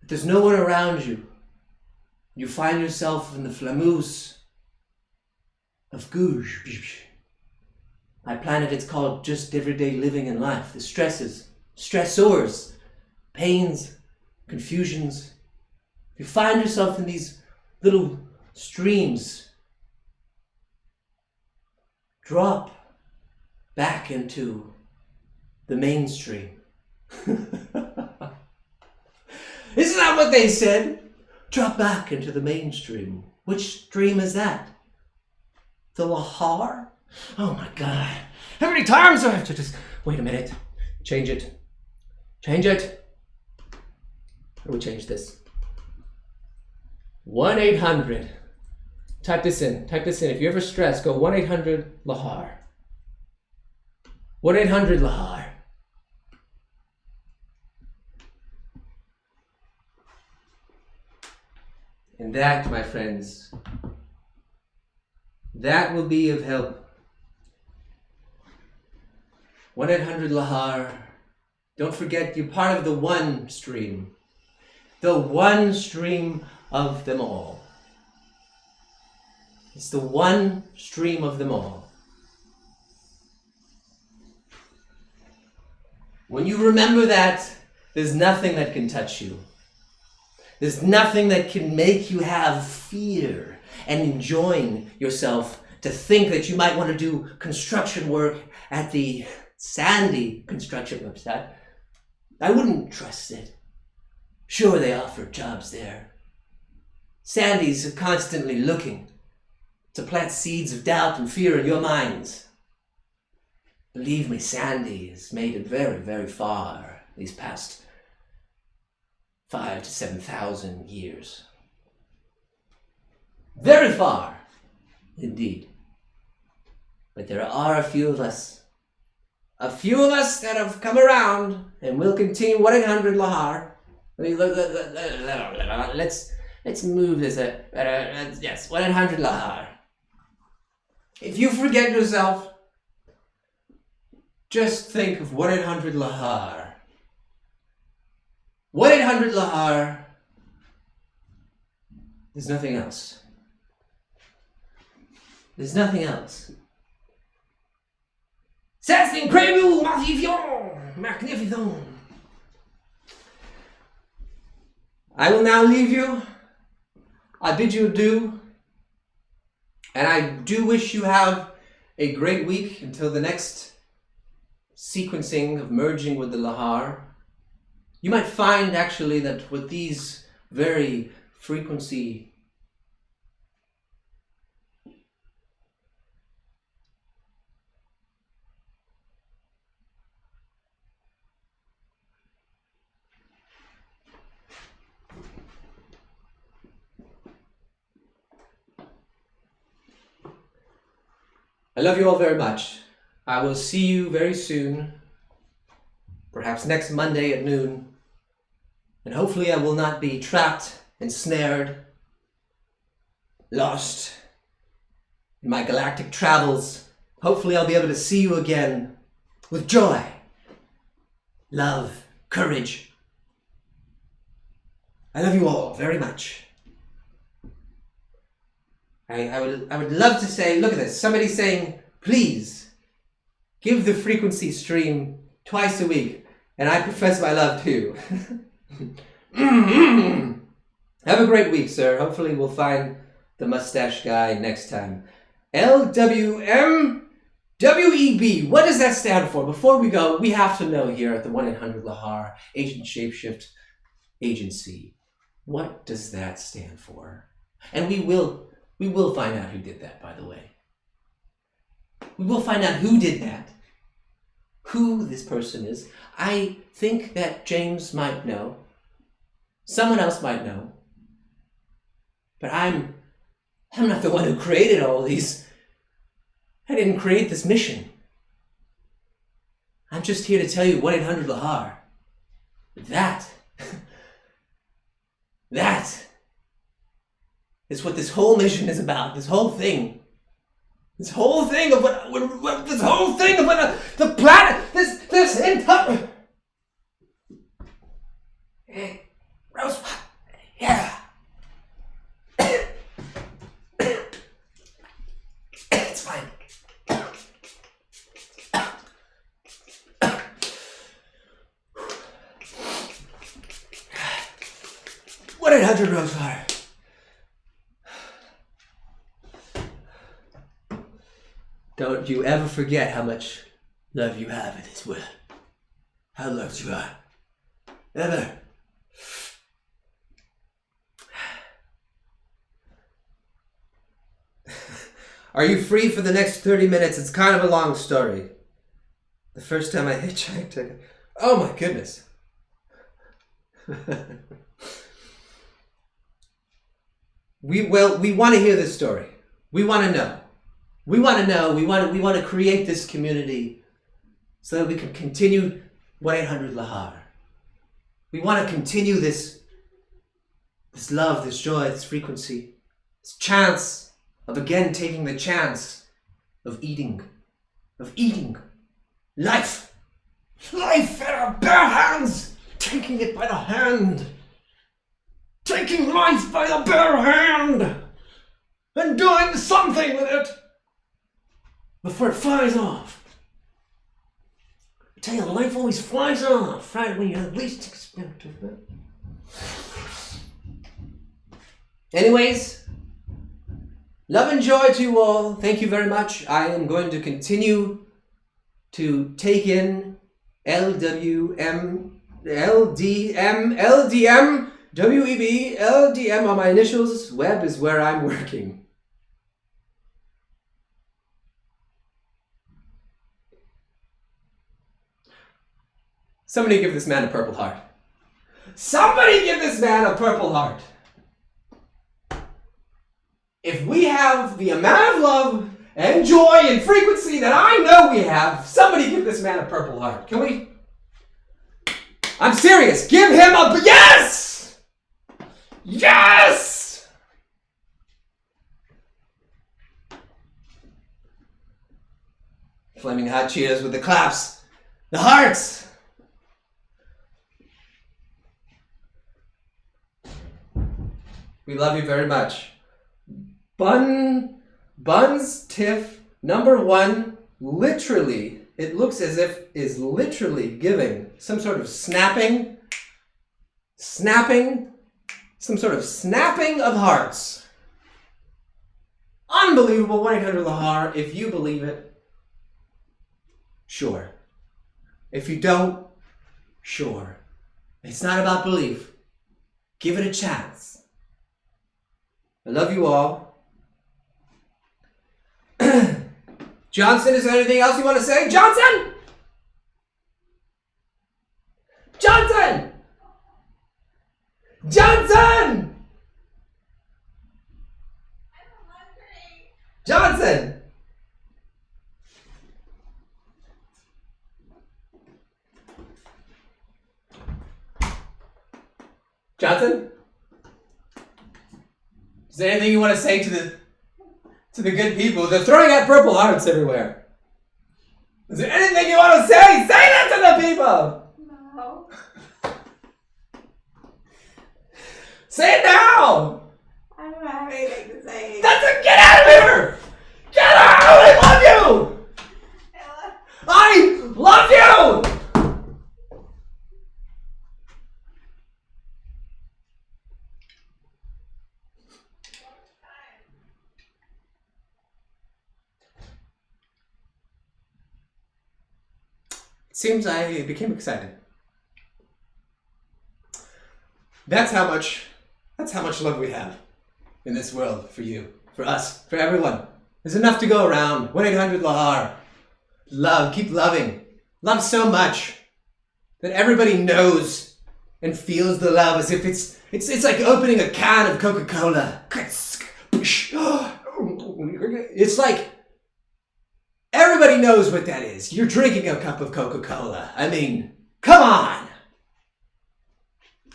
But there's no one around you. You find yourself in the flamuse of Gouge. My planet, it's called just everyday living in life. The stresses, stressors, pains, confusions. You find yourself in these little streams. Drop back into the mainstream. Isn't that what they said? Drop back into the mainstream. Which stream is that? The Lahar? Oh my God. How many times do I have to just... Wait a minute. Change it. Change it. How do we change this? 1-800. Type this in. Type this in. If you're ever stressed, go 1-800-LAHAR. 1-800-LAHAR. And that, my friends, that will be of help. 1-800-LAHAR. Don't forget, you're part of the one stream. The one stream of them all. It's the one stream of them all. When you remember that, there's nothing that can touch you. There's nothing that can make you have fear and enjoying yourself to think that you might want to do construction work at the Sandy construction website. I wouldn't trust it. Sure, they offer jobs there. Sandy's constantly looking to plant seeds of doubt and fear in your minds. Believe me, Sandy has made it very, very far these past 5,000 to 7,000 years. Very far, indeed. But there are a few of us that have come around and will continue. 1-800-LAHAR. Let's move this. Yes, 1-800-LAHAR. If you forget yourself, just think of 1-800-LAHAR. 1-800-LAHAR. There's nothing else. There's nothing else. C'est incredible, magnificent. I will now leave you. I bid you adieu. And I do wish you have a great week until the next sequencing of merging with the Lahar. You might find actually that with these very frequency I love you all very much. I will see you very soon, perhaps next Monday at noon, and hopefully I will not be trapped, ensnared, lost in my galactic travels. Hopefully I'll be able to see you again with joy, love, courage. I love you all very much. I would love to say, look at this, somebody's saying, please, give the frequency stream twice a week, and I profess my love too. Have a great week, sir. Hopefully we'll find the mustache guy next time. LWMWEB, what does that stand for? Before we go, we have to know here at the 1-800-LAHAR Agent Shapeshift Agency. What does that stand for? And we will find out who did that, by the way. We will find out who did that. Who this person is. I think that James might know. Someone else might know. But I'm not the one who created all these. I didn't create this mission. I'm just here to tell you 1-800-LAHAR. That is what this whole mission is about. This whole thing. This whole thing of what the planet, this entire... Rose, 1-800-ROSE-FIRE. Don't you ever forget how much love you have in this world. How loved you are. Ever. Are you free for the next 30 minutes? It's kind of a long story. The first time I hitchhiked, oh my goodness. We want to hear this story. We want to know. We want to know. We want to create this community so that we can continue 1-800-LAHAR. We want to continue this love, this joy, this frequency, this chance of again taking the chance of eating life in our bare hands, taking it by the hand, taking life by the bare hand, and doing something with it before it flies off. I tell you, life always flies off right when you least expect it. Anyways, love and joy to you all. Thank you very much. I am going to continue to take in LWM, LDM, LDM, WEB, LDM on my initials. Web is where I'm working. Somebody give this man a purple heart. Somebody give this man a purple heart. If we have the amount of love and joy and frequency that I know we have, somebody give this man a purple heart. Can we? I'm serious. Give him a yes! Yes! Flaming hot Cheetos with the claps. The hearts. We love you very much. Buns Tiff #1, literally, it looks as if is literally giving some sort of snapping of hearts. Unbelievable. 1-800-LAHAR. If you believe it, sure. If you don't, sure. It's not about belief. Give it a chance. I love you all. Johnson, is there anything else you want to say? Johnson! Johnson! Johnson! Johnson! Johnson? Is there anything you want to say to the good people? They're throwing out purple hearts everywhere. Is there anything you want to say? Say that to the people! No. Say it now! I don't have anything to say. That's it! Get out of here! Get out! I love you! I love you! Seems I became excited. That's how much love we have in this world for you, for us, for everyone. There's enough to go around. 1-800-LAHAR. Love, keep loving. Love so much that everybody knows and feels the love as if it's like opening a can of Coca-Cola. It's like everybody knows what that is. You're drinking a cup of Coca-Cola. I mean, come on.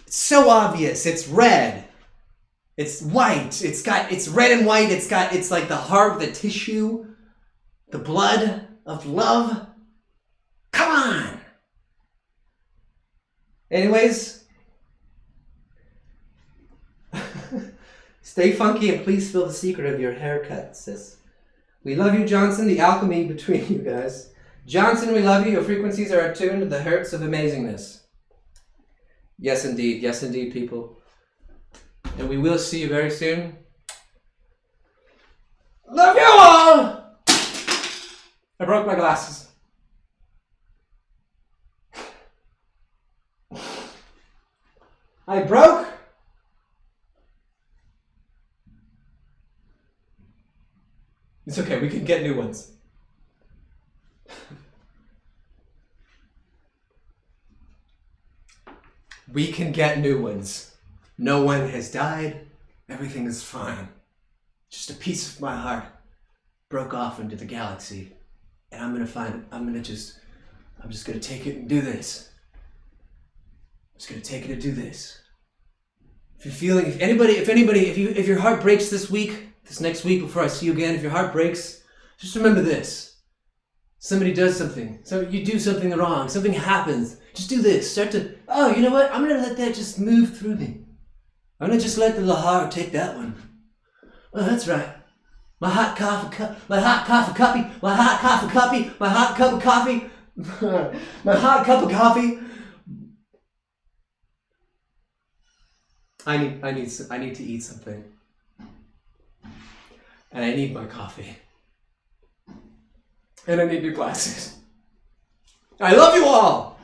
It's so obvious. It's red. It's white. It's red and white. It's like the heart, the tissue, the blood of love. Come on. Anyways, stay funky and please spill the secret of your haircut, sis. We love you, Johnson, the alchemy between you guys. Johnson, we love you. Your frequencies are attuned to the hertz of amazingness. Yes, indeed, people. and we will see you very soon. Love you all! I broke my glasses. I broke. It's okay, we can get new ones. We can get new ones. No one has died. Everything is fine. Just a piece of my heart broke off into the galaxy. And I'm just gonna take it and do this. I'm just gonna take it and do this. If your heart breaks this next week before I see you again, if your heart breaks, just remember this. Somebody does something. So you do something wrong. Something happens. Just do this. Oh, you know what? I'm going to let that just move through me. I'm going to just let the heart take that one. Oh, that's right. My hot cup of coffee. My hot cup of coffee. My hot cup of coffee. I need to eat something. And I need my coffee. And I need new glasses. I love you all!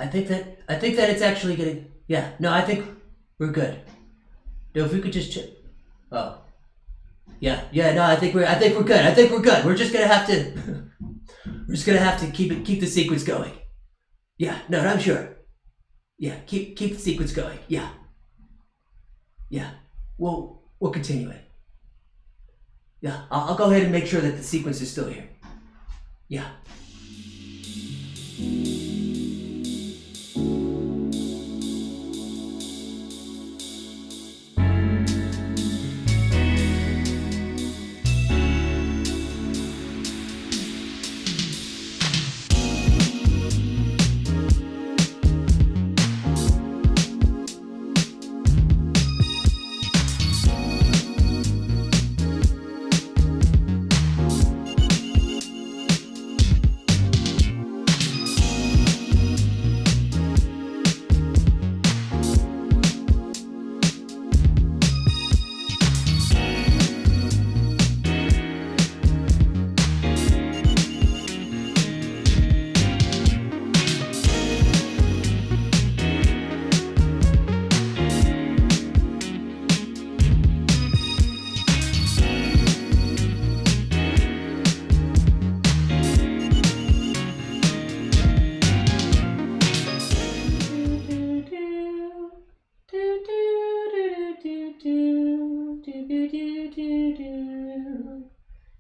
I think that it's actually getting. Yeah. No, I think we're good. No, if we could just. Oh. Yeah. No, I think we're good. I think we're good. We're just gonna have to. We're just gonna have to keep the sequence going. Yeah. No, I'm sure. Yeah. Keep the sequence going. Yeah. We'll continue it. Yeah. I'll go ahead and make sure that the sequence is still here. Yeah.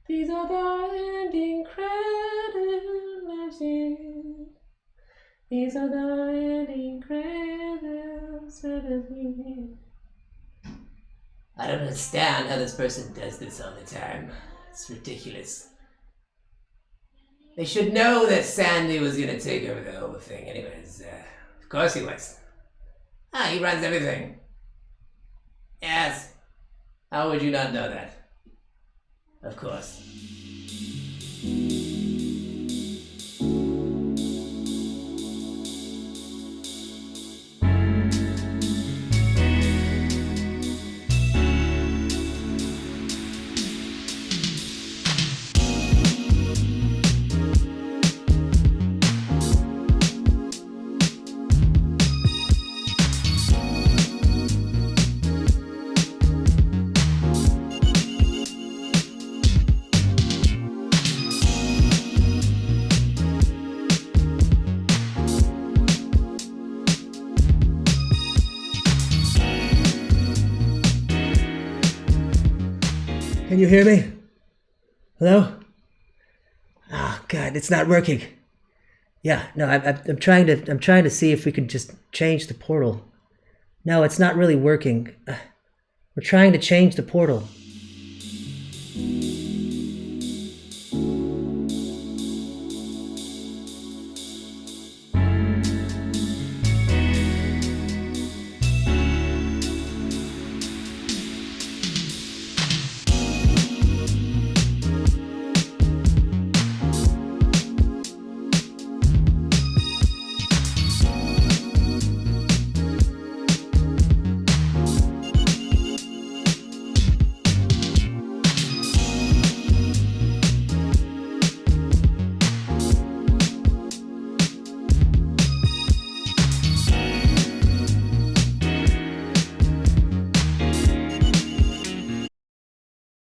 These are the ending credits. These are the ending credits. I don't understand how this person does this all the time. It's ridiculous. They should know that Sandy was gonna take over the whole thing. Anyways, of course he was. He runs everything. Yes. How would you not know that? Of course. Can you hear me? Hello? Oh God, it's not working. Yeah, no, I'm trying to see if we could just change the portal. No, it's not really working. We're trying to change the portal.